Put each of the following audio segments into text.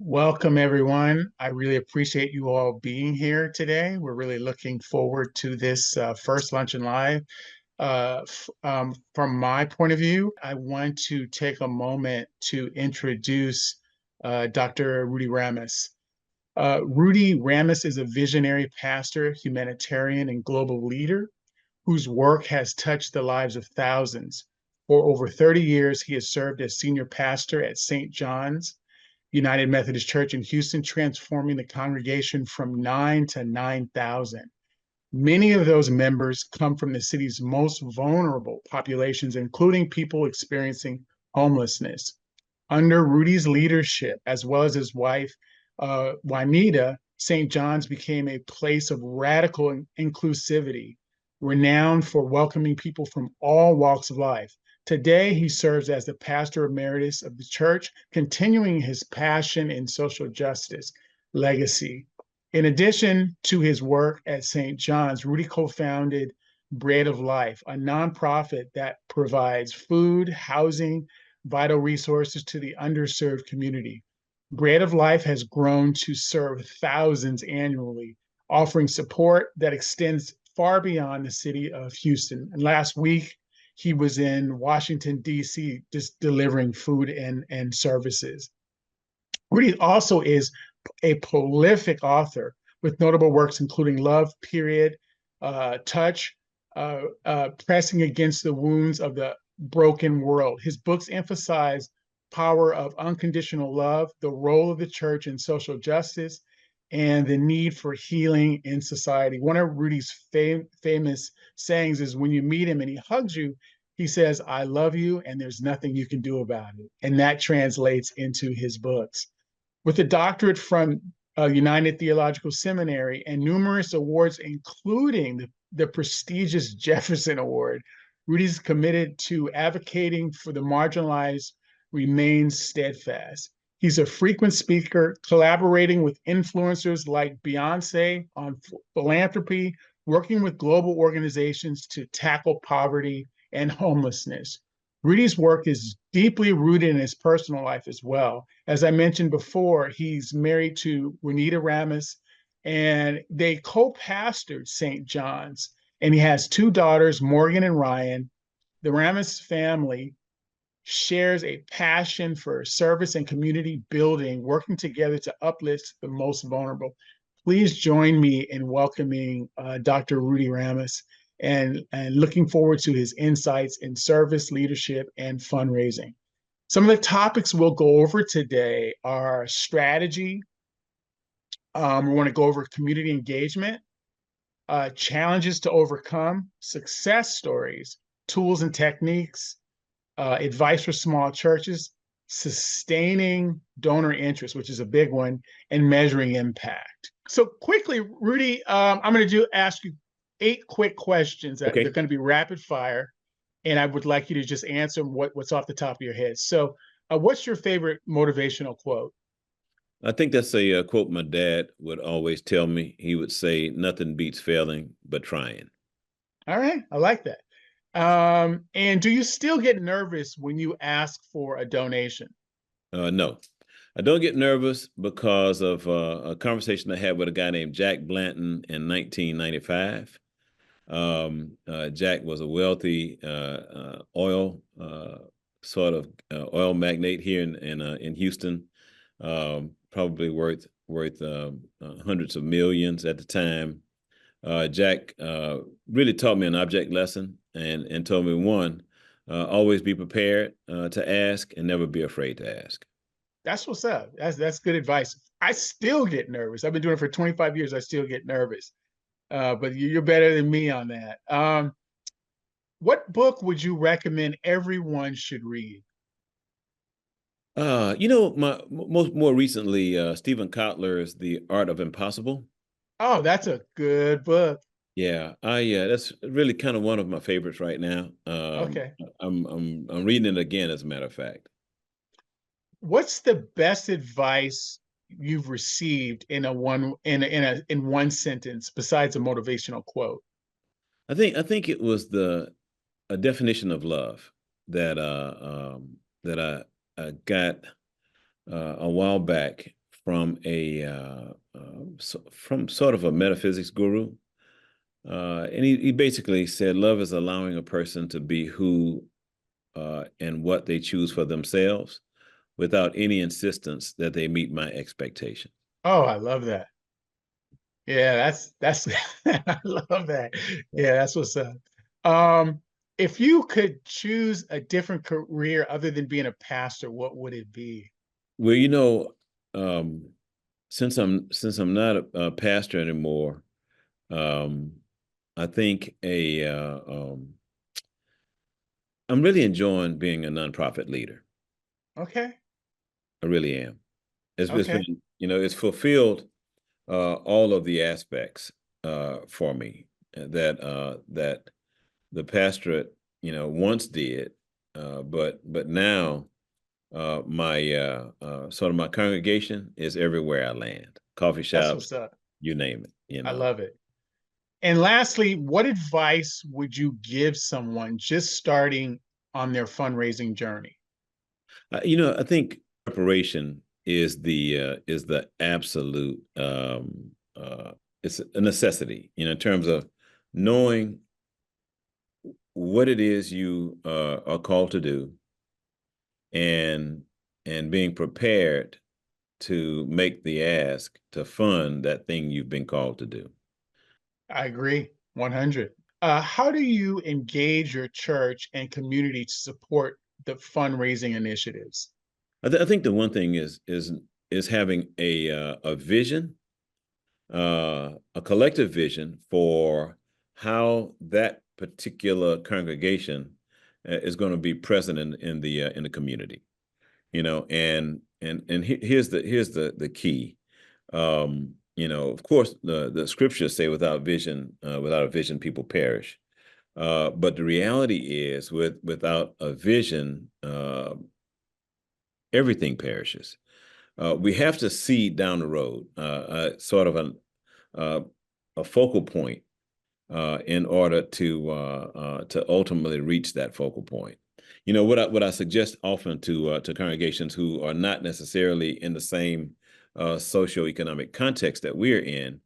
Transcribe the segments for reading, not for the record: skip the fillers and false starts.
Welcome, everyone. I really appreciate you all being here today. We're really looking forward to this first Luncheon Live. From my point of view, I want to take a moment to introduce Dr. Rudy Rasmus. Rudy Rasmus is a visionary pastor, humanitarian, and global leader whose work has touched the lives of thousands. For over 30 years, he has served as senior pastor at St. John's United Methodist Church in Houston, transforming the congregation from 9 to 9,000. Many of those members come from the city's most vulnerable populations, including people experiencing homelessness. Under Rudy's leadership, as well as his wife, Juanita, St. John's became a place of radical inclusivity, renowned for welcoming people from all walks of life. Today, he serves as the pastor emeritus of the church, continuing his passion in social justice legacy. In addition to his work at St. John's, Rudy co-founded Bread of Life, a nonprofit that provides food, housing, vital resources to the underserved community. Bread of Life has grown to serve thousands annually, offering support that extends far beyond the city of Houston. And last week, he was in Washington, D.C., just delivering food and services. Rudy also is a prolific author with notable works including Love, Period, Touch, Pressing Against the Wounds of the Broken World. His books emphasize power of unconditional love, the role of the church in social justice, and the need for healing in society. One of Rudy's famous sayings is when you meet him and he hugs you, he says, "I love you, and there's nothing you can do about it." And that translates into his books. With a doctorate from United Theological Seminary and numerous awards, including the prestigious Jefferson Award, Rudy's committed to advocating for the marginalized remains steadfast. He's a frequent speaker, collaborating with influencers like Beyonce on philanthropy, working with global organizations to tackle poverty and homelessness. Rudy's work is deeply rooted in his personal life as well. As I mentioned before, he's married to Juanita Rasmus, and they co-pastored St. John's. And he has two daughters, Morgan and Ryan. The Rasmus family shares a passion for service and community building, working together to uplift the most vulnerable. Please join me in welcoming Dr. Rudy Rasmus and looking forward to his insights in service, leadership, and fundraising. Some of the topics we'll go over today are strategy. We want to go over community engagement, challenges to overcome, success stories, tools and techniques, advice for small churches, sustaining donor interest, which is a big one, and measuring impact. So quickly, Rudy, I'm going to ask you 8 quick questions that Okay. they're going to be rapid fire, and I would like you to just answer what's off the top of your head. So, what's your favorite motivational quote? I think that's a quote my dad would always tell me. He would say, "Nothing beats failing but trying." All right, I like that. And do you still get nervous when you ask for a donation? No, I don't get nervous because of a conversation I had with a guy named Jack Blanton in 1995. Jack was a wealthy oil sort of oil magnate here in Houston, probably worth hundreds of millions at the time. Jack really taught me an object lesson and told me one, always be prepared to ask and never be afraid to ask. That's what's up. That's good advice. I still get nervous. I've been doing it for 25 years. I still get nervous. But you're better than me on that. What book would you recommend everyone should read? My more recently, Stephen Kotler's The Art of Impossible. Oh, that's a good book. Yeah, I that's really kind of one of my favorites right now. Okay. I'm reading it again, as a matter of fact. What's the best advice you've received in one sentence besides a motivational quote? I think it was the a definition of love that that I got a while back from from sort of a metaphysics guru, and he basically said, "Love is allowing a person to be who and what they choose for themselves, without any insistence that they meet my expectation." Oh, I love that. Yeah, that's I love that. Yeah, that's what's up. Um, if you could choose a different career other than being a pastor, what would it be? Well, um, since I'm not a pastor anymore, um, I think I'm really enjoying being a nonprofit leader. Okay, I really am. It's okay, been, it's fulfilled all of the aspects for me that the pastorate, once did, but now my sort of my congregation is everywhere I land, coffee that's shops, what's up. you name it, I love it. And lastly, what advice would you give someone just starting on their fundraising journey? I think preparation is the absolute it's a necessity, in terms of knowing what it is you are called to do, and being prepared to make the ask to fund that thing you've been called to do. I agree, 100. How do you engage your church and community to support the fundraising initiatives? I think the one thing is having a vision, a collective vision for how that particular congregation is going to be present in the community. Here's the key. Of course, the scriptures say, without a vision, people perish. But the reality is, without a vision, everything perishes. We have to see down the road, sort of uh, a focal point, in order to ultimately reach that focal point. What I suggest often to congregations who are not necessarily in the same socioeconomic context that we're in,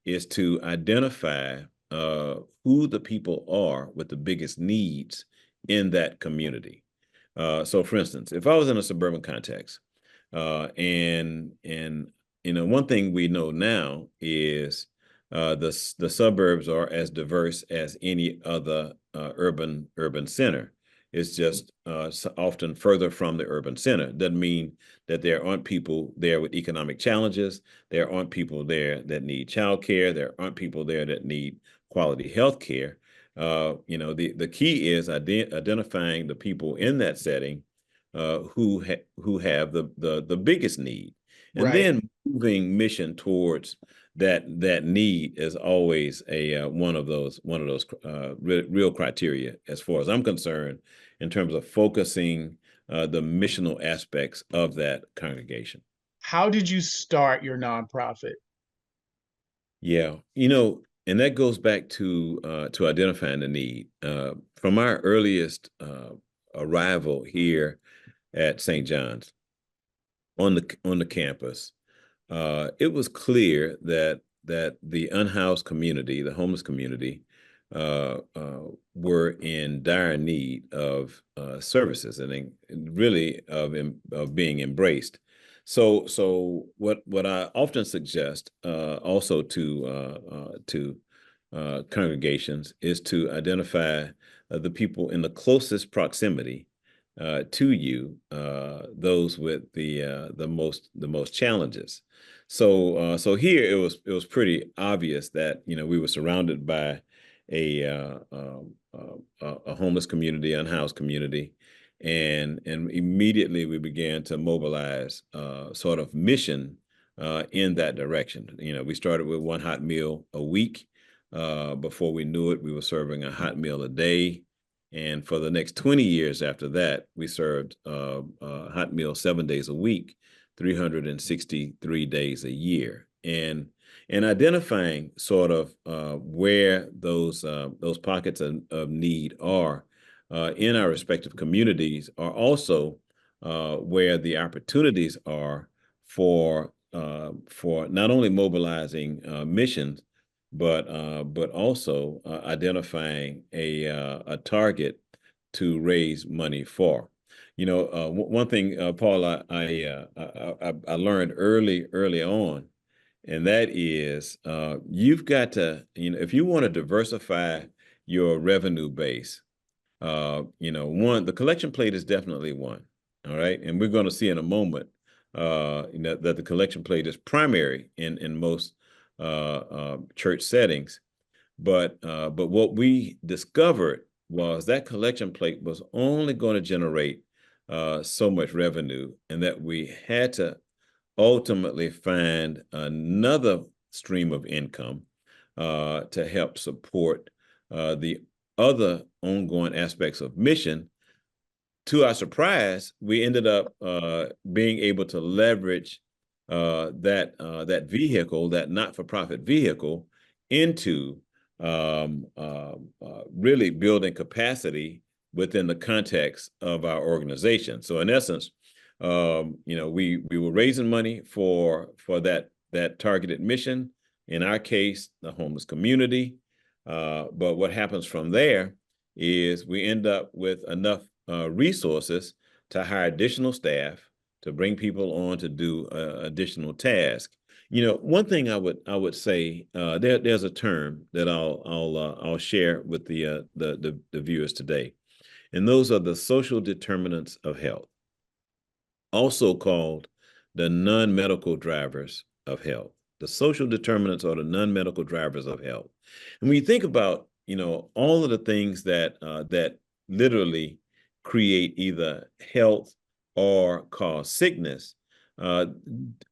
is to identify who the people are with the biggest needs in that community. So, for instance, if I was in a suburban context, and one thing we know now is the suburbs are as diverse as any other urban center. It's just often further from the urban center. Doesn't mean that there aren't people there with economic challenges. There aren't people there that need childcare. There aren't people there that need quality health care. The key is identifying the people in that setting who have the biggest need, and Right. then moving mission towards that need is always a one of those real criteria, as far as I'm concerned, in terms of focusing the missional aspects of that congregation. How did you start your nonprofit? Yeah, and that goes back to identifying the need. From our earliest arrival here at St. John's, on the campus, it was clear that the unhoused community, the homeless community, were in dire need of services, and really of being embraced. So what I often suggest, also to congregations, is to identify the people in the closest proximity to you, those with the most challenges. So here it was pretty obvious that we were surrounded by a homeless community, unhoused community, and immediately we began to mobilize sort of mission in that direction. We started with one hot meal a week. Before we knew it, we were serving a hot meal a day. And for the next 20 years after that, we served hot meal 7 days a week, 363 days a year. And identifying sort of where those pockets of need are in our respective communities, are also where the opportunities are for for not only mobilizing missions, but also identifying a target to raise money for. One thing, Paul, I learned early on, and that is you've got to, if you want to diversify your revenue base, one, the collection plate is definitely one. All right. And we're going to see in a moment, that the collection plate is primary in most church settings. But what we discovered was that collection plate was only going to generate so much revenue, and that we had to ultimately find another stream of income to help support the other ongoing aspects of mission. To our surprise, we ended up being able to leverage that vehicle, that not-for-profit vehicle, into really building capacity within the context of our organization. So, in essence, we were raising money for that targeted mission. In our case, the homeless community. But what happens from there is we end up with enough resources to hire additional staff, to bring people on to do additional tasks. One thing I would say, there's a term that I'll share with the viewers today, and those are the social determinants of health, also called the non-medical drivers of health. The social determinants are the non-medical drivers of health. And when you think about, all of the things that literally create either health or cause sickness, uh,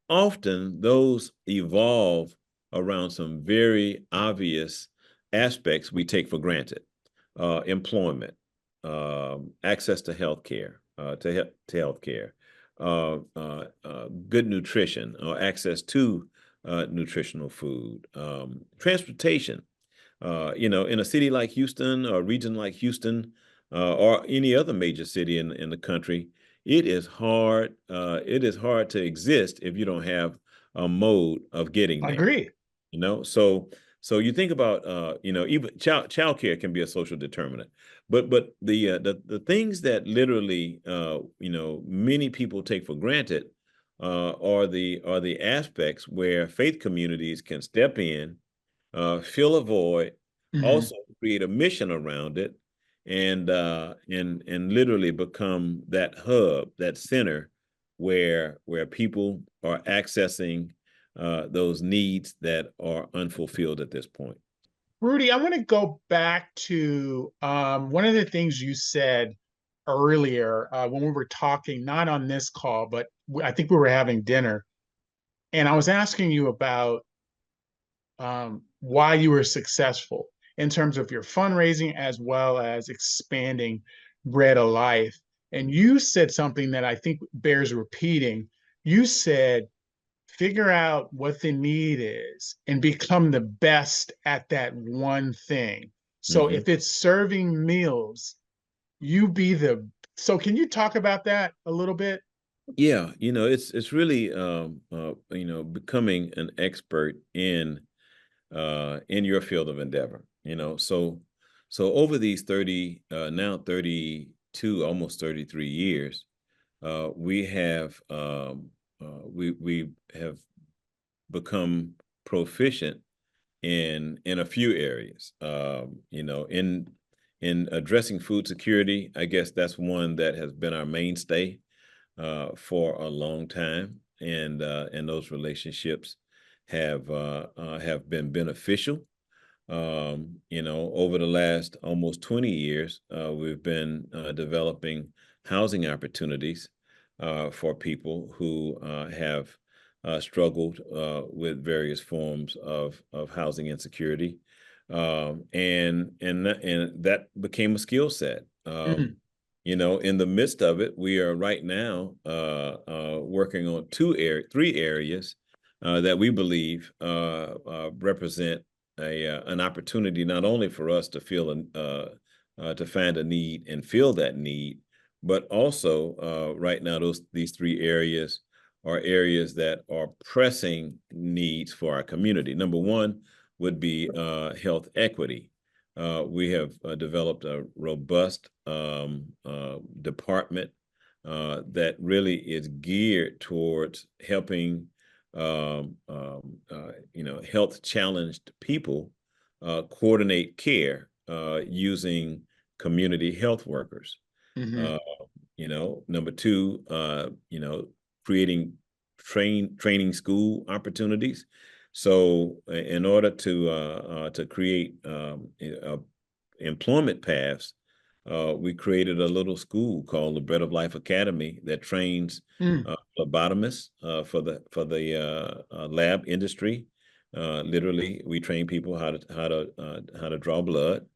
often those evolve around some very obvious aspects we take for granted. Employment, access to healthcare, to healthcare, good nutrition or access to nutritional food, transportation. In a city like Houston or a region like Houston, or any other major city in the country, it is hard. It is hard to exist if you don't have a mode of getting I there. agree. So you think about even child care can be a social determinant, but the things that literally many people take for granted are the aspects where faith communities can step in, fill a void, Mhm. also create a mission around it, and literally become that hub, that center where people are accessing those needs that are unfulfilled at this point. Rudy, I want to go back to one of the things you said earlier when we were talking, not on this call, but I think we were having dinner. And I was asking you about why you were successful in terms of your fundraising as well as expanding Bread of Life. And you said something that I think bears repeating. You said, figure out what the need is and become the best at that one thing. So Hmm. if it's serving meals, you be the. So can you talk about that a little bit? Yeah, it's really becoming an expert in your field of endeavor. So over these 32, almost 33 years, we have become proficient in a few areas. In addressing food security, I guess that's one that has been our mainstay for a long time, and those relationships have been beneficial. Over the last almost 20 years, we've been developing housing opportunities for people who have struggled with various forms of housing insecurity, and that became a skill set. Mhm. In the midst of it, we are right now working on three areas that we believe represent an opportunity not only for us to to find a need and fill that need, but also right now these three areas are areas that are pressing needs for our community. Number one would be health equity. We have developed a robust department that really is geared towards helping health challenged people coordinate care using community health workers. Hmm. Uh, Number two, creating training school opportunities. So, in order to create employment paths, we created a little school called the Bread of Life Academy that trains Mm. phlebotomists for the lab industry. Literally, we train people how to draw blood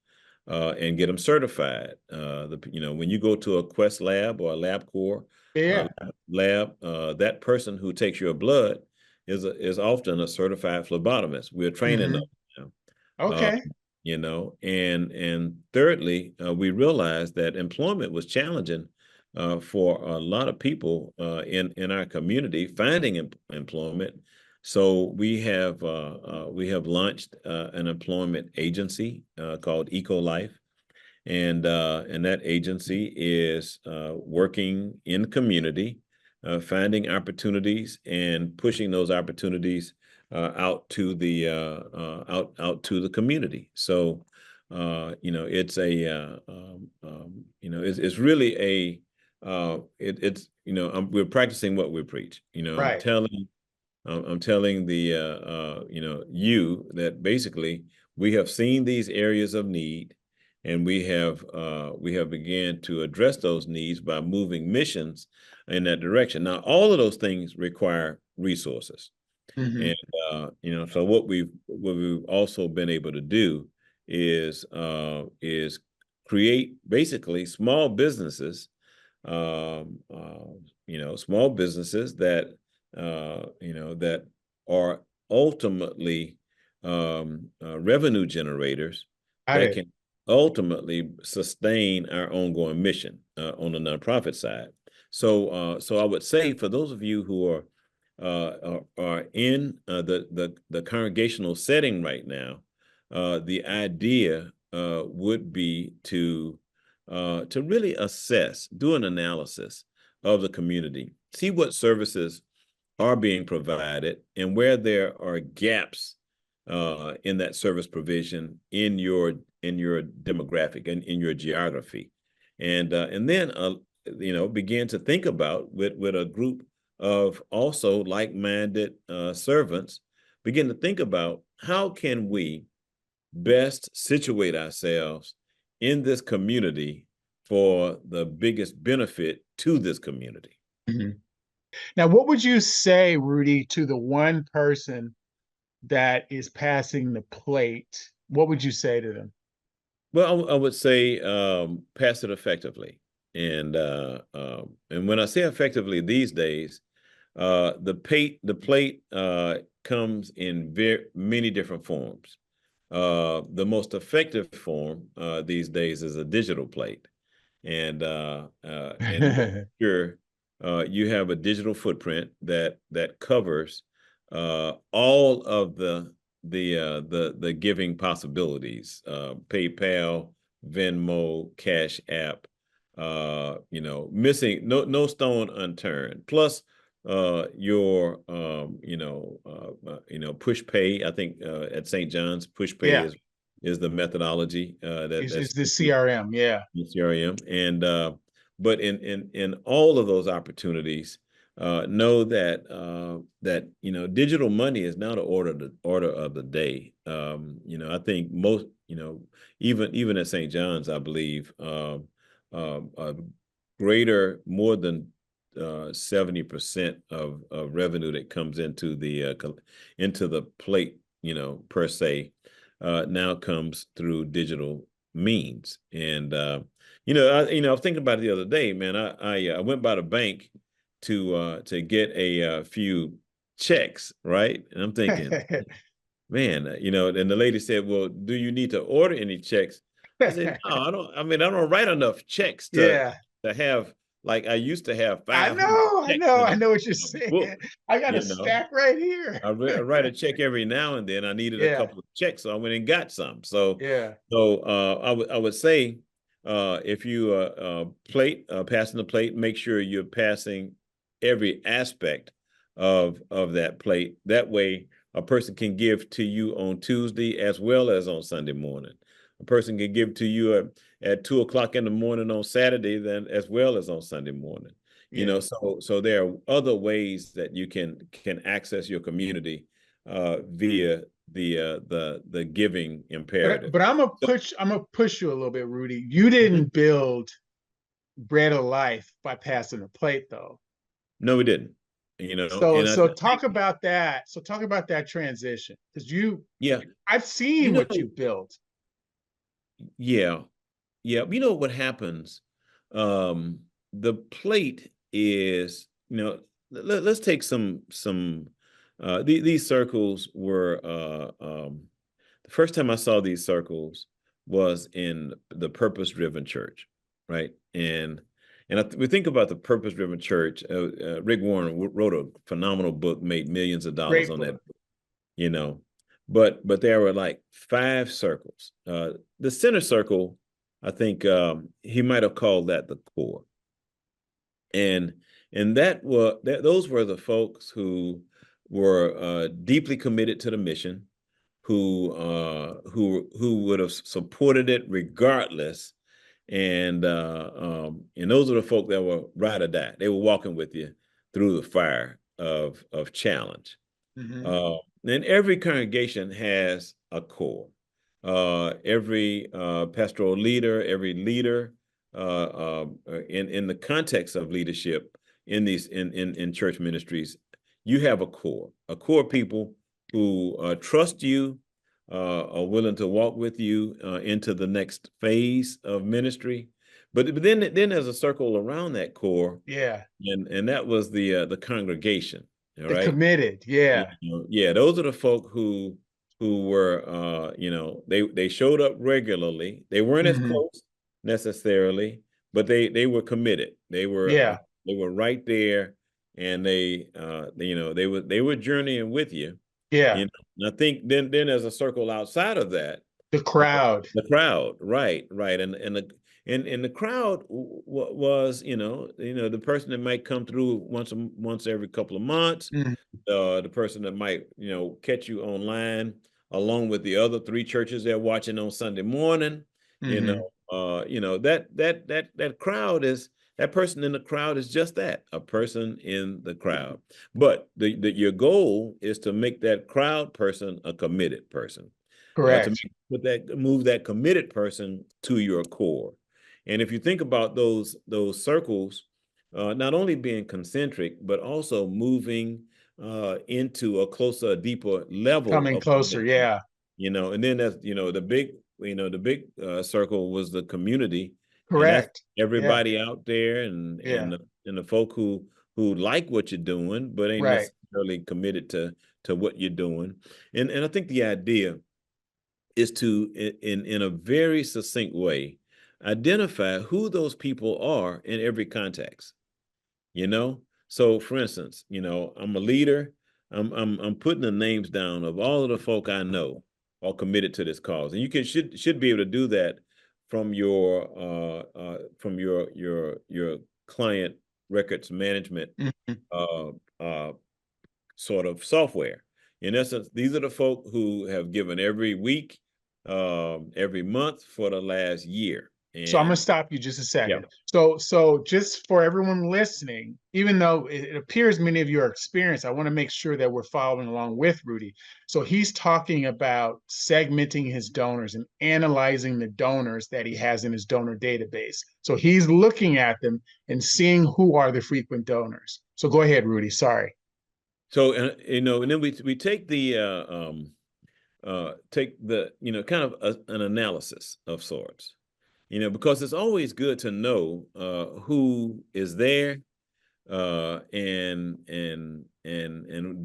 and get them certified. When you go to a Quest lab or a LabCorp Yeah. lab, that person who takes your blood is often a certified phlebotomist. We're training them Hmm. now. Uh, Okay. and thirdly, we realized that employment was challenging for a lot of people in our community finding employment. So we have launched an employment agency called EcoLife, and that agency is working in community, finding opportunities and pushing those opportunities out to the community. So, it's really we're practicing what we preach. Right. I'm telling you that basically we have seen these areas of need, and we have began to address those needs by moving missions in that direction. Now, all of those things require resources, Hmm. and so what we've also been able to do is create basically small businesses that are ultimately revenue generators Got that it. can ultimately sustain our ongoing mission on the nonprofit side. So I would say for those of you who are in the congregational setting right now, the idea would be to really assess, do an analysis of the community, see what services are being provided and where there are gaps in that service provision in your demographic and in your geography, and then begin to think about with a group of also like-minded servants, begin to think about how can we best situate ourselves in this community for the biggest benefit to this community. Mhm. Now, what would you say, Rudy, to the one person that is passing the plate? What would you say to them? Well, I would say pass it effectively, and when I say effectively these days, the plate comes in very many different forms. The most effective form these days is a digital plate, and make sure you have a digital footprint that covers all of the giving possibilities: PayPal, Venmo, Cash App. Missing no stone unturned. Plus, your push pay. I think at St. John's, push pay Yeah, is the methodology is that's the CRM. Yeah. CRM. And but in all of those opportunities, know that digital money is now the order of the day. I think most even at St. John's, I believe a greater more than 70% of revenue that comes into the plate, per se, now comes through digital means. And I was thinking about it the other day, man. I went by the bank to get a few checks, right? And I'm thinking, man, and the lady said, "Well, do you need to order any checks?" I said, "No, I don't. I mean, I don't write enough checks to Yeah. to have like I used to have I 500 know, I checks know, in I know what you're a saying. book, I got a you know. stack right here. I write a check every now and then. I needed a Yeah, couple of checks, so I went and got some. So, yeah. I would say, if you passing the plate, make sure you're passing every aspect of that plate. That way, a person can give to you on Tuesday as well as on Sunday morning. A person can give to you at 2 o'clock in the morning on Saturday, then as well as on Sunday morning. Yeah. So there are other ways that you can access your community via the giving imperative. But I'm gonna push you a little bit, Rudy. You Mhm. didn't build Bread of Life by passing the plate though. No, we didn't. So And I so think, talk about that. So talk about that transition. Because yeah, I've you seen what you know, built. yeah, yeah. You know what happens? Um, the plate is, let's take some. These circles were the first time I saw these circles was in the purpose-driven church, right? And we think about the purpose-driven church. Rick Warren wrote a phenomenal book, made millions of dollars Great on that book. book, you know. But there were like 5 circles. The center circle, I think he might have called that the core, and those were the folks who were deeply committed to the mission, who would have supported it regardless. And those are the folk that were ride or die. They were walking with you through the fire of challenge. Hmm. And every congregation has a core. Every pastoral leader, every leader, in the context of leadership in church ministries, you have a core of people who trust you, are willing to walk with you into the next phase of ministry. But then there's a circle around that core, Yeah. and that was the congregation. All The right. committed. Yeah. Yeah, those are the folk who were they showed up regularly. They weren't as Hmm. close necessarily, but they were committed. Yeah. They were right there, and they were journeying with you. Yeah. You know, and I think then there's a circle outside of that, The crowd. the crowd, right, right, and the crowd was the person that might come through once every couple of months, Hmm. the person that might catch you online along with the other 3 churches they're watching on Sunday morning. Hmm. That crowd is that person in the crowd is just that, a person in the crowd. But your goal is to make that crowd person a committed person, to Correct. move that committed person to your core. And if you think about those circles, not only being concentric, but also moving into a closer, deeper level Coming of closer. commitment, Yeah. and then that's the big circle was the community, and that's Correct. Yeah. everybody out there, and Yeah. the folk who like what you're doing, but ain't Right. necessarily committed to what you're doing. And I think the idea is to, in a very succinct way, identify who those people are in every context. you know so for instance, I'm a leader. I'm putting the names down of all of the folk I know are committed to this cause, and you should be able to do that from your client records management Mhm. uh uh sort of software. In essence, these are the folk who have given every week, every month for the last year. So I'm gonna And stop you just a yeah. second. So just for everyone listening, even though it appears many of you are experienced, I want to make sure that we're following along with Rudy. So he's talking about segmenting his donors and analyzing the donors that he has in his donor database. So he's looking at them and seeing who are the frequent donors. So go ahead, Rudy. Sorry. So, and then we take the kind of an analysis of sorts, because it's always good to know who is there, and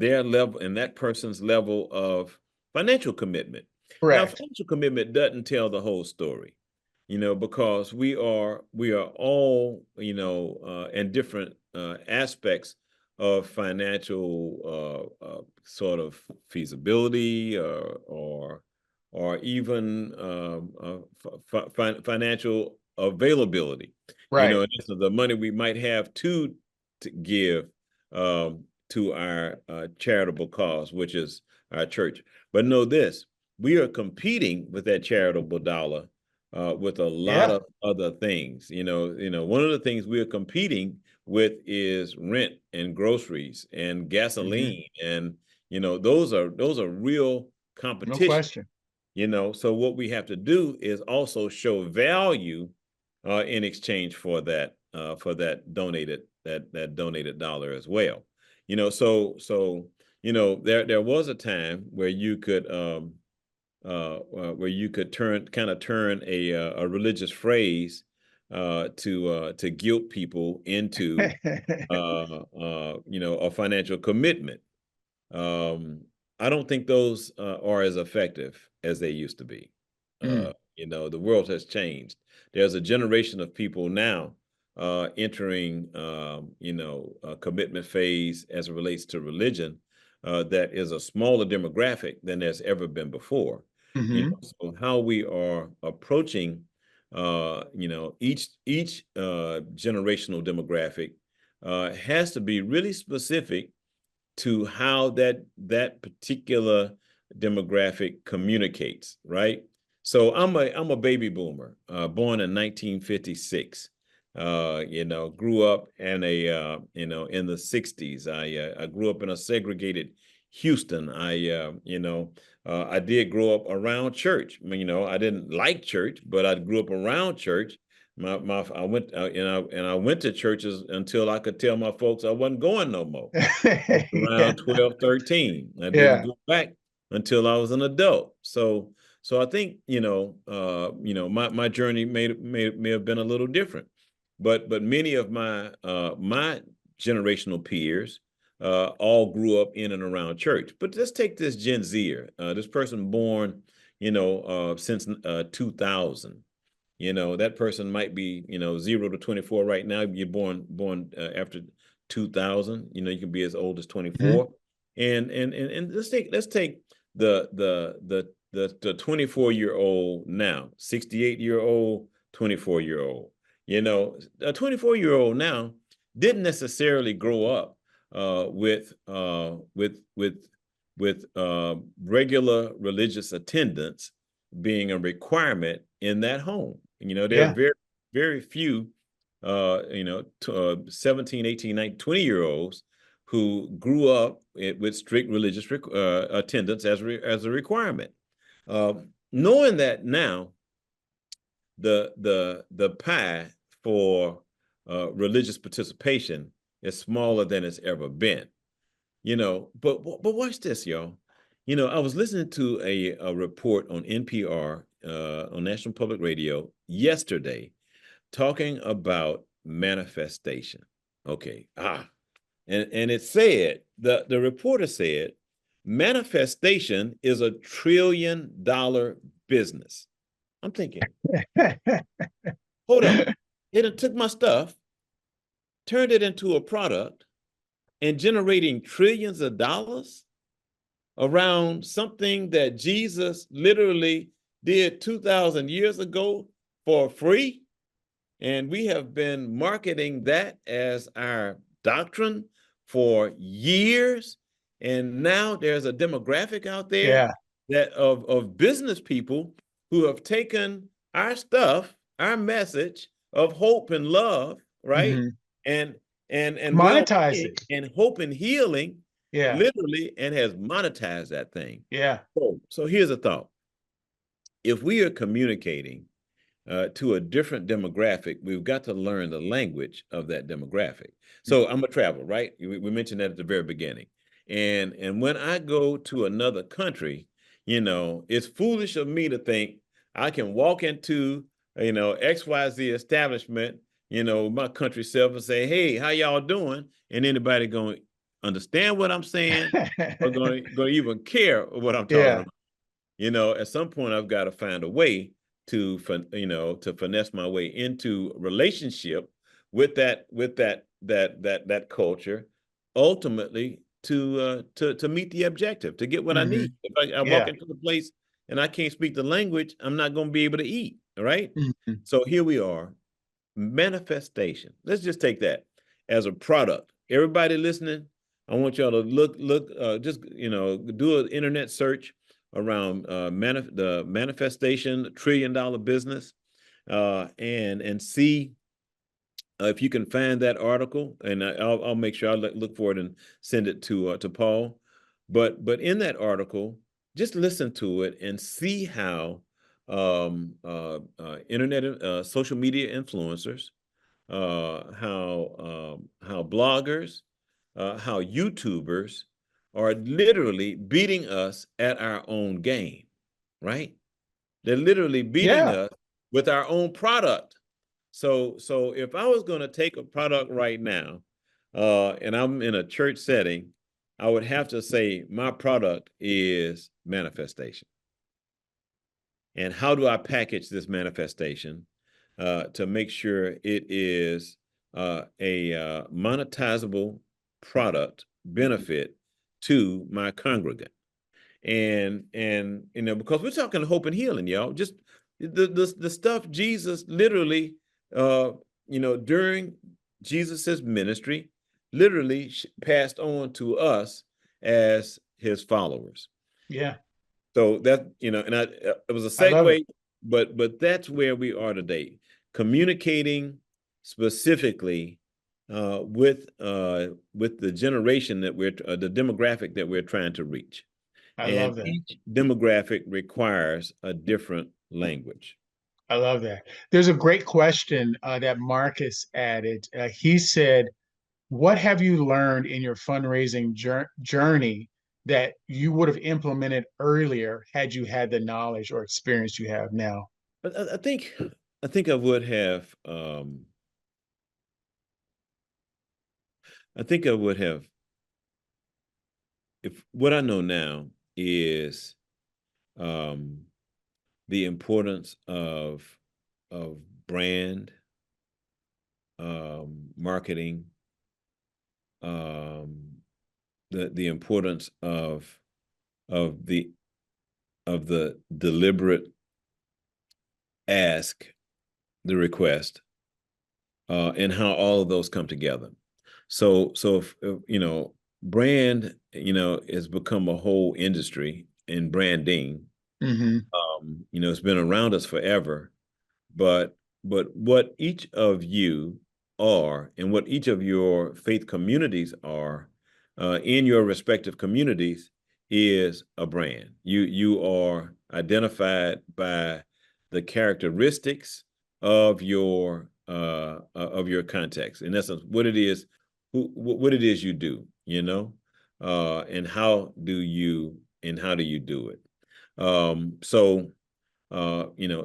their level, and that person's level of financial commitment. Now, Correct. financial commitment doesn't tell the whole story. because we are all, in different aspects of financial sort of feasibility, or even financial availability. Right. So the money we might have to give to our charitable cause, which is our church. But know this: we are competing with that charitable dollar with a lot Yeah. of other things. One of the things we are competing with is rent and groceries and Hmm. gasoline, and those are real No competition. question. So what we have to do is also show value in exchange for that donated dollar as well. There was a time where you could turn a religious phrase to guilt people into a financial commitment. um, I don't think those are as effective as they used to be. Mm. The world has changed. There's a generation of people now entering, a commitment phase as it relates to religion that is a smaller demographic than there's ever been before. Hmm. So how we are approaching, each generational demographic has to be really specific to how that particular demographic communicates, right? So I'm a baby boomer, born in 1956. Grew up in the 60s. I grew up in a segregated Houston. I did grow up around church. I mean, I didn't like church, but I grew up around church. I went I went to churches until I could tell my folks I wasn't going no more. Yeah. Around 12, 13. I didn't Yeah. go back until I was an adult. So I think, my journey may have been a little different. But many of my generational peers all grew up in and around church. But let's take this Gen Zer, this person born, since 2000. That person might be, 0 to 24 right now. You're born after 2000. You can be as old as Mhm. 24. And let's take the 24-year-old now, 68-year-old, 24-year-old. A 24-year-old now didn't necessarily grow up with regular religious attendance being a requirement in that home. There are Yeah. very, very few, 17, 18, 19, 20-year-olds who grew up with strict religious attendance as a requirement. Knowing that now, the pie for religious participation is smaller than it's ever been. But watch this, y'all. I was listening to a report on NPR, on National Public Radio yesterday, talking about manifestation. Okay. And it said, the reporter said, manifestation is $1 trillion business. I'm thinking, hold up. They done took my stuff, turned it into a product, and generating trillions of dollars around something that Jesus literally did 2,000 years ago for free. And we have been marketing that as our doctrine for years. And now there's a demographic out there Yeah. that of business people who have taken our stuff, our message of hope and love, right? Hmm. And and Monetize well-being it. and hope and healing, Yeah. literally, and has monetized that thing. Yeah. So here's a thought. If we are communicating to a different demographic, we've got to learn the language of that demographic. So I'm a traveler, right? We mentioned that at the very beginning. And when I go to another country, it's foolish of me to think I can walk into, XYZ establishment, my country self and say, hey, how y'all doing? And anybody going to understand what I'm saying or going to even care what I'm talking Yeah. about. At some point I've got to find a way to to finesse my way into relationship with that culture, ultimately to meet the objective, to get what I Hmm. need. If I walk Yeah. into the place and I can't speak the language, I'm not going to be able to eat. All right. Hmm. So here we are, manifestation. Let's just take that as a product. Everybody listening, I want y'all to look, just do an internet search around the manifestation $1 trillion business, and see if you can find that article, and I'll make sure I look for it and send it to Paul. But in that article, just listen to it and see how internet social media influencers, how bloggers, how YouTubers are literally beating us at our own game, right? They're literally beating Yeah. us with our own product. So if I was going to take a product right now, and I'm in a church setting, I would have to say my product is manifestation. And how do I package this manifestation to make sure it is a monetizable product benefit to my congregant? And because we're talking hope and healing, y'all, just the stuff Jesus literally, uh during Jesus's ministry, literally passed on to us as his followers. Yeah. So that, and it was a I love it. segue, but that's where we are today, communicating specifically with the generation that the demographic that we're trying to reach. I And love that. each demographic requires a different language. I love that. There's a great question that Marcus added. He said, what have you learned in your fundraising journey that you would have implemented earlier had you had the knowledge or experience you have now? But I think I would have I think I would have, if what I know now is um the importance of brand, marketing, um the importance of the deliberate ask, the request, and how all of those come together. So if brand, has become a whole industry in branding. Hmm. It's been around us forever, but what each of you are and what each of your faith communities are, in your respective communities, is a brand. You are identified by the characteristics of your context. In essence, what it is, what it is you do, and how do you do it. So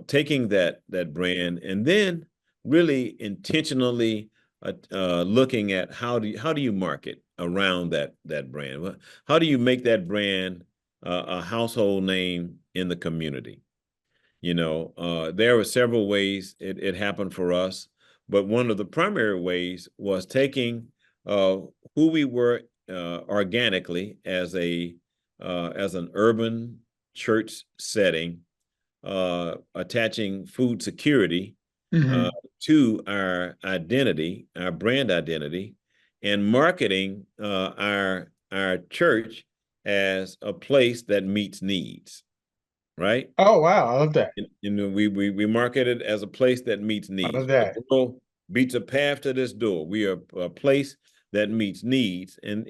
taking that brand and then really intentionally looking at how do you market around that brand? How do you make that brand a household name in the community? There were several ways it happened for us, but one of the primary ways was taking uh, who we were organically as an urban church setting, attaching food security uh, Hmm. to our identity, our brand identity, and marketing our church as a place that meets needs, right? Oh, wow. I love that. We market it as a place that meets I needs. love The that. world beats a path to this door. We are a place that meets needs, and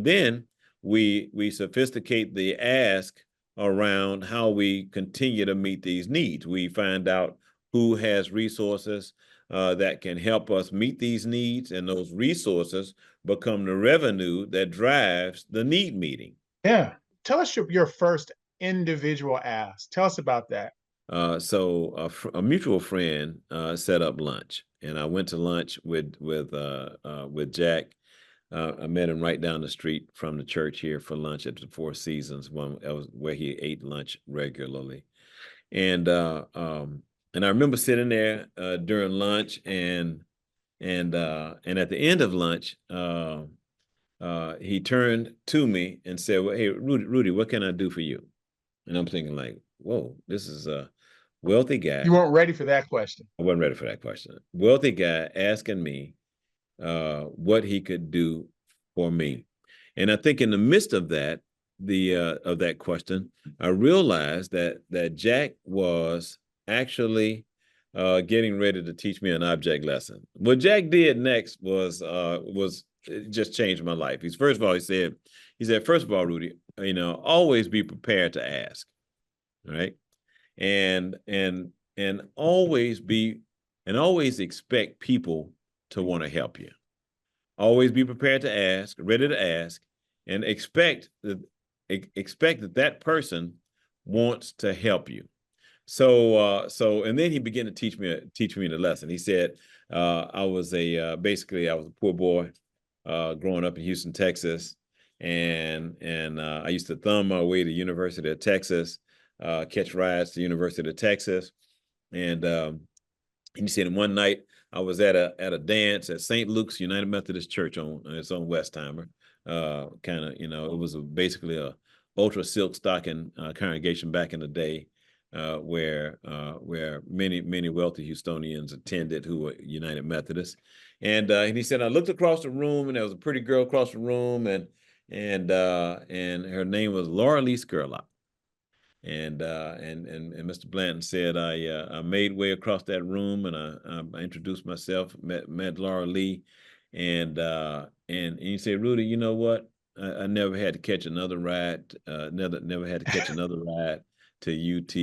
then we sophisticate the ask around how we continue to meet these needs. We find out who has resources that can help us meet these needs, and those resources become the revenue that drives the need meeting. Yeah. Tell us your first individual ask. Tell us about that. So a mutual friend set up lunch, and I went to lunch with Jack. I met him right down the street from the church here for lunch at the Four Seasons, one that was where he ate lunch regularly. And I remember sitting there during lunch, and at the end of lunch, he turned to me and said, "Well, hey, Rudy, what can I do for you?" And I'm thinking like, "Whoa, this is a wealthy You guy." weren't ready for that question. I wasn't ready for that question. Wealthy guy asking me what he could do for me. And I think in the midst of that, the of that question, I realized that Jack was actually getting ready to teach me an object lesson. What Jack did next was it just changed my life. He's first of all, he said, first of all, Rudy, always be prepared to ask, right? And always be and always expect people to want to help you. Always be prepared to ask, ready to ask, and expect that that person wants to help you. And then he began to teach me the lesson. He said, I was basically I was a poor boy, growing up in Houston, Texas, and I used to thumb my way to University of Texas, catch rides to University of Texas, and and he said one night I was at a dance at St. Luke's United Methodist Church on its own Westheimer. Kind of, it was basically a ultra silk stocking congregation back in the day, where many wealthy Houstonians attended who were United Methodists. And he said I looked across the room and there was a pretty girl across the room, and her name was Laura Lee Skurlock. And Mr. Blanton said I made way across that room, and I introduced myself, met Laura Lee, and he said, Rudy, you know what? I never had to catch another ride, never had to catch another ride to UT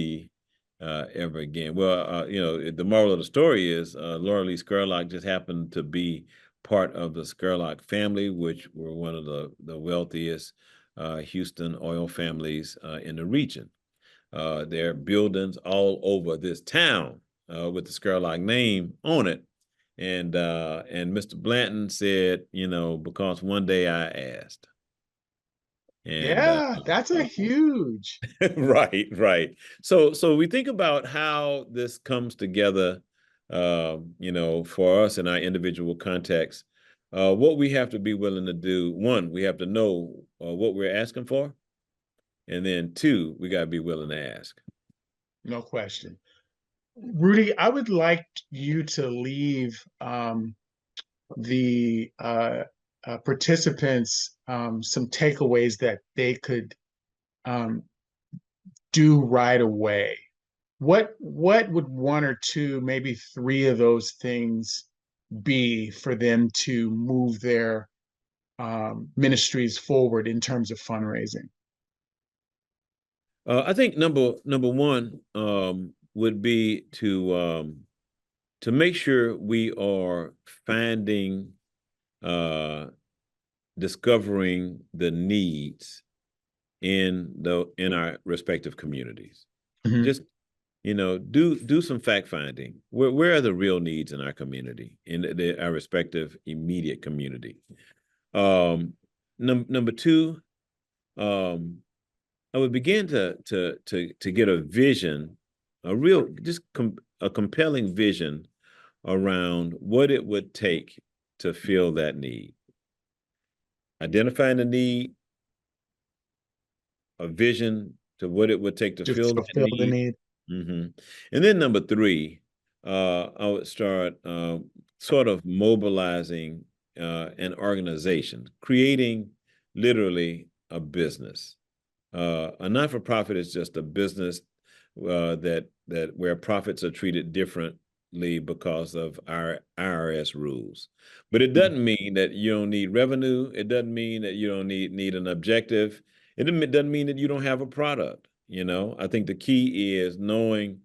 ever again. Well, the moral of the story is Laura Lee Skurlock just happened to be part of the Skurlock family, which were one of the wealthiest Houston oil families in the region. There are buildings all over this town with the Skurlock name on it. And Mr. Blanton said, because one day I asked. And Yeah, that's a huge. right, right. So we think about how this comes together, for us in our individual context. What we have to be willing to do. One, we have to know what we're asking for. And then two, we got to be willing to ask. No question. Rudy, I would like you to leave the participants some takeaways that they could um, do right away. What would one or two, maybe three of those things be for them to move their ministries forward in terms of fundraising? I think number one would be to make sure we are finding, uh, discovering the needs in our respective communities. Mhm. Just do some fact finding. Where are the real needs in our community, in our respective immediate community? Number two, um, I would begin to get a vision, a real a compelling vision around what it would take to fill that need. Identifying the need, a vision to what it would take to To fill that fulfill the need. need. hmm And then number three, I would start sort of mobilizing an organization, creating literally a business. A not-for-profit is just a business that where profits are treated differently because of our IRS rules. But it doesn't mean that you don't need revenue. It doesn't mean that you don't need an objective. It doesn't mean that you don't have a product. I think the key is knowing,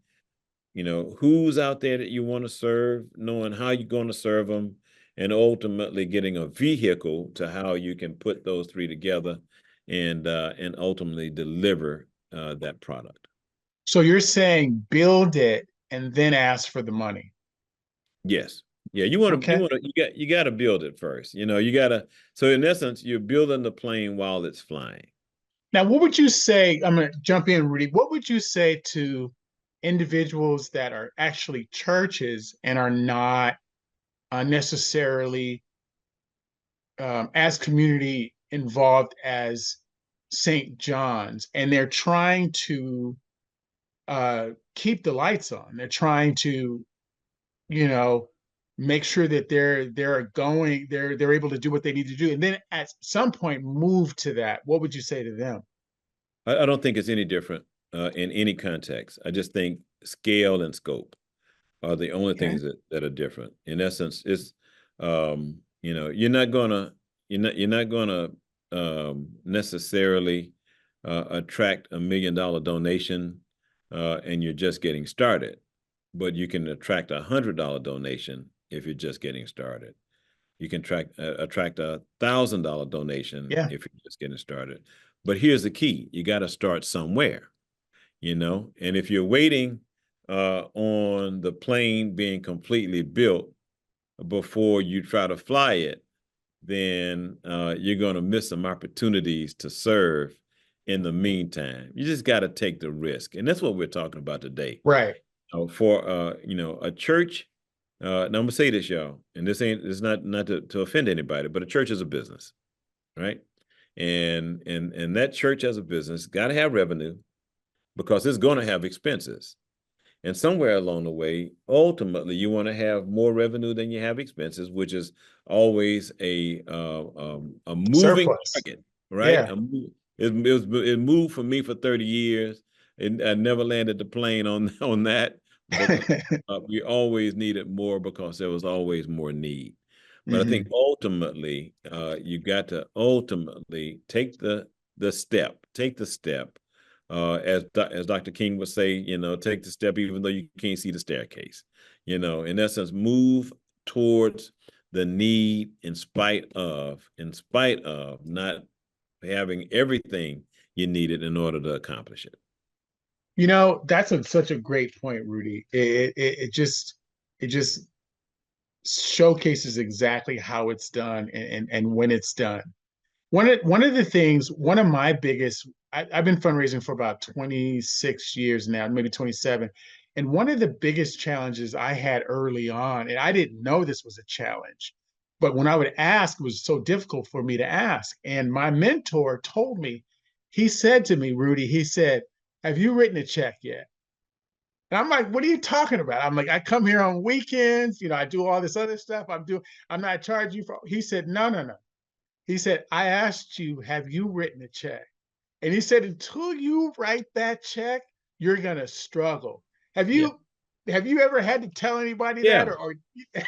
who's out there that you want to serve, knowing how you're going to serve them, and ultimately getting a vehicle to how you can put those three together and ultimately deliver that product. So you're saying build it and then ask for the money. Yes. Yeah, you got to build it first. You got to. So in essence, you're building the plane while it's flying. Now, what would you say? I'm going to jump in, Rudy. What would you say to individuals that are actually churches and are not necessarily as community involved as St. John's, and they're trying to keep the lights on. They're trying to, you know, make sure that they're able to do what they need to do, and then at some point move to that. What would you say to them? I don't think it's any different in any context. I just think scale and scope are the only Okay. things that are different. In essence, it's you're not gonna necessarily attract $1 million donation and you're just getting started, but you can attract $100 donation if you're just getting started. You can attract $1,000 donation Yeah. if you're just getting started. But here's the key: you got to start somewhere, And if you're waiting on the plane being completely built before you try to fly it, then you're going to miss some opportunities to serve in the meantime. You just got to take the risk, and that's what we're talking about today. Right. For a church. Now I'm gonna say this, y'all, and it's not to offend anybody, but a church is a business, right? And that church as a business got to have revenue because it's going to have expenses. And somewhere along the way, ultimately, you want to have more revenue than you have expenses, which is always a moving Surplus. target, right? Yeah. It moved for me for 30 years. And I never landed the plane on that, but we always needed more because there was always more need. But I think Hmm. ultimately, you got to ultimately take the step as Dr. King would say, take the step even though you can't see the staircase. In essence, move towards the need in spite of not having everything you needed in order to accomplish it. That's such a great point, Rudy. It just showcases exactly how it's done and when it's done. One of the things, one of my biggest, I've been fundraising for about 26 years now, maybe 27. And one of the biggest challenges I had early on, and I didn't know this was a challenge, but when I would ask, it was so difficult for me to ask. And my mentor told me, he said to me, Rudy, he said, "Have you written a check yet?" And I'm like, "What are you talking about?" I'm like, "I come here on weekends, I do all this other stuff. I'm not charging you for." He said, "No, no, no." He said, "I asked you, have you written a check?" And he said, "Until you write that check, you're gonna struggle." Have Yeah. you have you ever had to tell anybody that Yeah. or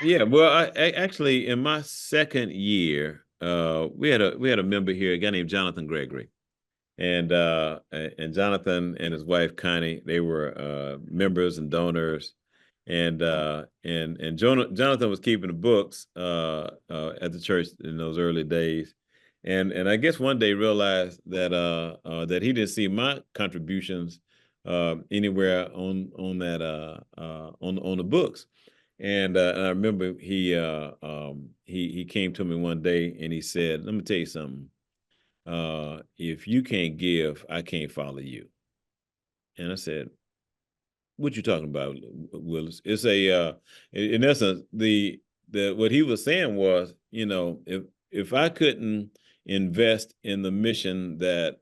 Yeah. Well, I actually in my second year, we had a member here, a guy named Jonathan Gregory. And Jonathan and his wife Connie, they were members and donors, and Jonathan was keeping the books at the church in those early days, and I guess one day realized that he didn't see my contributions anywhere on the books, and I remember he came to me one day and he said, "Let me tell you something. If you can't give, I can't follow you." And I said, "What you talking about, Willis?" It's in essence, the what he was saying was, if I couldn't invest in the mission that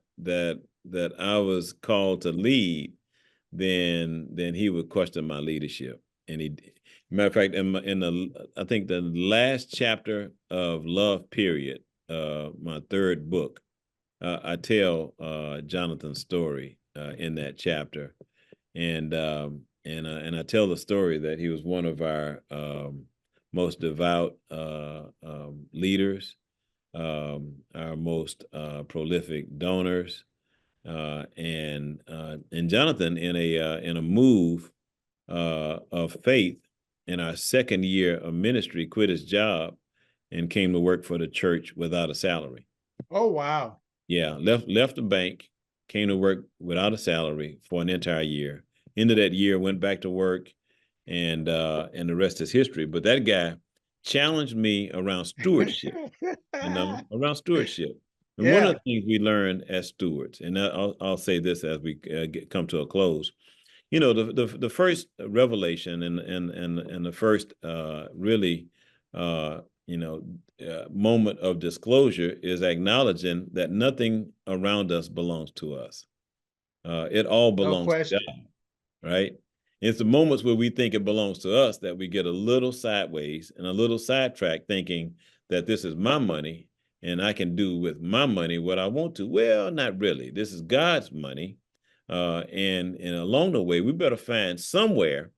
I was called to lead, then he would question my leadership. And matter of fact, I think the last chapter of Love Period, my third book, I tell Jonathan's story in that chapter, and I tell the story that he was one of our most devout leaders, our most prolific donors, and Jonathan in a move of faith in our second year of ministry quit his job and came to work for the church without a salary. Oh wow. Yeah, left the bank, came to work without a salary for an entire year. End of that year, went back to work, and the rest is history. But that guy challenged me around stewardship, around stewardship. And one of Yeah. the things we learn as stewards, and I'll say this as we come to a close, the first revelation and the first really moment of disclosure is acknowledging that nothing around us belongs to us. It all No belongs to question. God, right? It's the moments where we think it belongs to us that we get a little sideways and a little sidetracked, thinking that this is my money and I can do with my money what I want to. Well, not really. This is God's money, and along the way, we better find somewhere.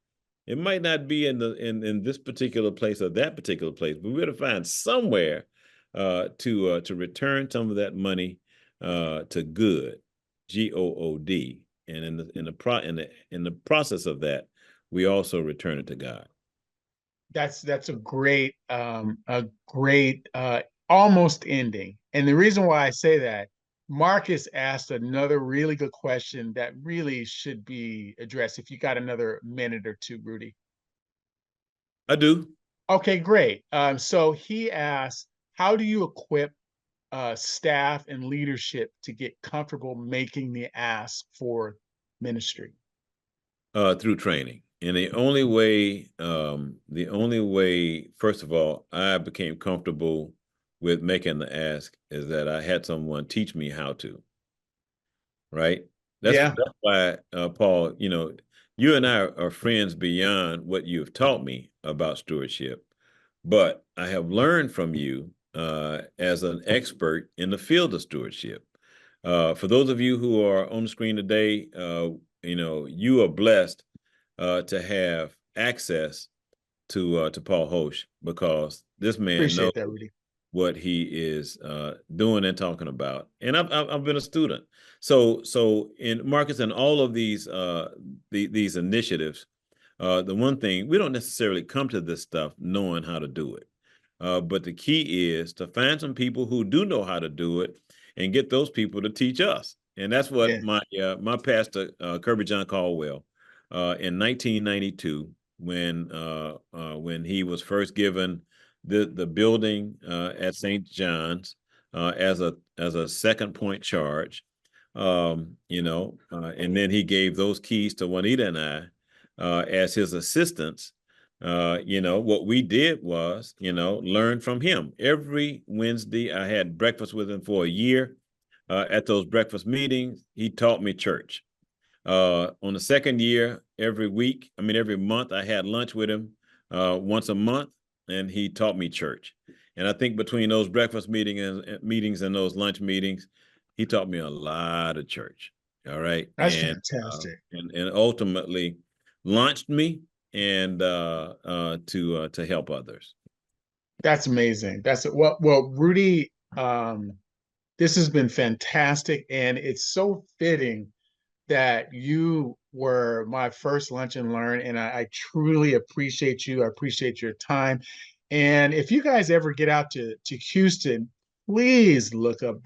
It might not be in this particular place or that particular place, but we better find somewhere to return some of that money to good, GOOD, and in the process of that, we also return it to God. That's a great almost ending. And the reason why I say that, Marcus asked another really good question that really should be addressed. If you got another minute or two, Rudy. I do. Okay, great. So he asked, how do you equip staff and leadership to get comfortable making the ask for ministry? Through training. And the only way, first of all, I became comfortable with making the ask is that I had someone teach me how to, right? Yeah, That's why, Paul, you and I are friends beyond what you've taught me about stewardship. But I have learned from you as an expert in the field of stewardship. For those of you who are on the screen today, you are blessed to have access to Paul Hosch, because this man knows appreciate that, Rudy. what he is doing and talking about. And I've been a student. So in Marcus and all of these initiatives, the one thing, we don't necessarily come to this stuff knowing how to do it. But the key is to find some people who do know how to do it and get those people to teach us. And that's Yeah, what my pastor, Kirby John Caldwell, in 1992, when he was first given the building at St. John's as a second point charge, and then he gave those keys to Juanita and I as his assistants. What we did was, learn from him. Every Wednesday, I had breakfast with him for a year. At those breakfast meetings, he taught me church. On the second year, every month, I had lunch with him once a month, and he taught me church. And I think between those meetings and those lunch meetings, he taught me a lot of church. All right, that's fantastic. and ultimately launched me and to help others. That's amazing. Well, Rudy. This has been fantastic, and it's so fitting that you were my first lunch and learn, and I truly appreciate you. I appreciate your time. And if you guys ever get out to Houston, please look up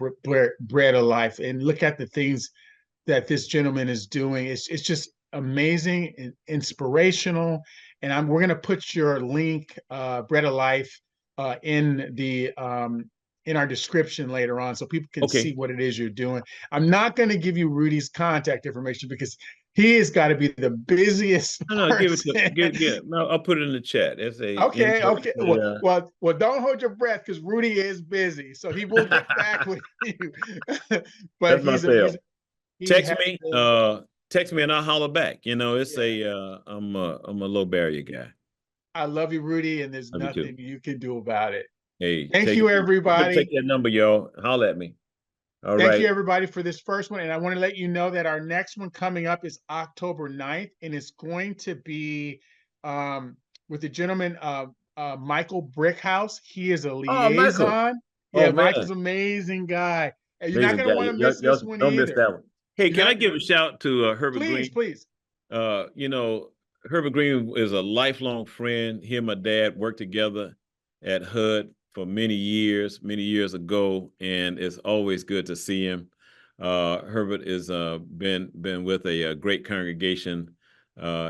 Bread of Life and look at the things that this gentleman is doing. It's just amazing and inspirational. And we're gonna put your link, Bread of Life, in our description later on, so people can see Okay. what it is you're doing. I'm not going to give you Rudy's contact information because he has got to be the busiest No, no, give it to person. get. No, I'll put it in the chat. It's a Okay, info. okay. Well, don't hold your breath because Rudy is busy, so he will get back with you. But That's my cell. he Text has me. been. Text me and I'll holler back. It's Yeah, I'm a low barrier guy. I love you, Rudy, and there's Love you too. nothing you can do about it. Hey, Thank take you, it. Take everybody. that number, y'all. Holler at me. All Thank you, right. everybody, for this first one. And I want to let you know that our next one coming up is October 9th, and it's going to be with the gentleman, Michael Brickhouse. He is a Oh, Michael. liaison. Oh Yeah, man. Michael's an amazing guy. And you're not Amazing going to guy. want to Y'all, miss this y'all one don't miss either. that one. Hey, You're can I not, give a shout to Herbert please, Green? please. Uh, you know, Herbert Green is a lifelong friend. He and my dad worked together at HUD for many years ago, and it's always good to see him. Herbert has been with a great congregation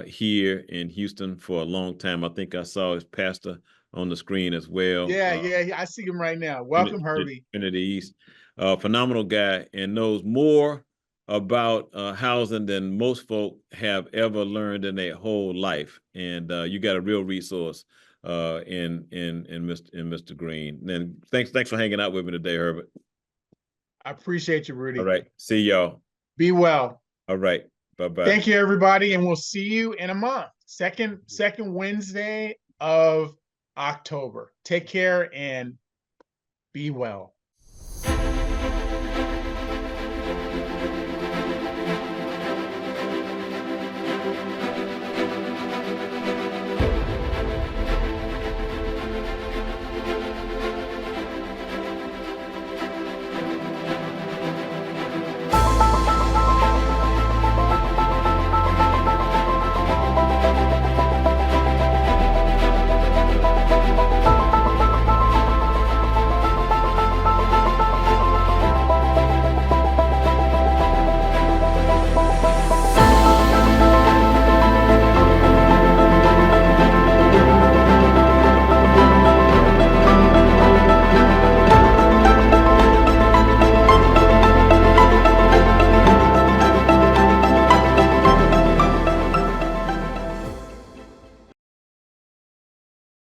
here in Houston for a long time. I think I saw his pastor on the screen as well. Yeah, I see him right now. Welcome, Herbie. Trinity East, phenomenal guy, and knows more about housing than most folk have ever learned in their whole life. And you got a real resource in Mr. Green. And thanks for hanging out with me today, Herbert. I appreciate you, All Rudy. right. See y'all. Be well. All right. Bye-bye. Thank you, everybody, and we'll see you in a month. Second Wednesday of October. Take care and be well.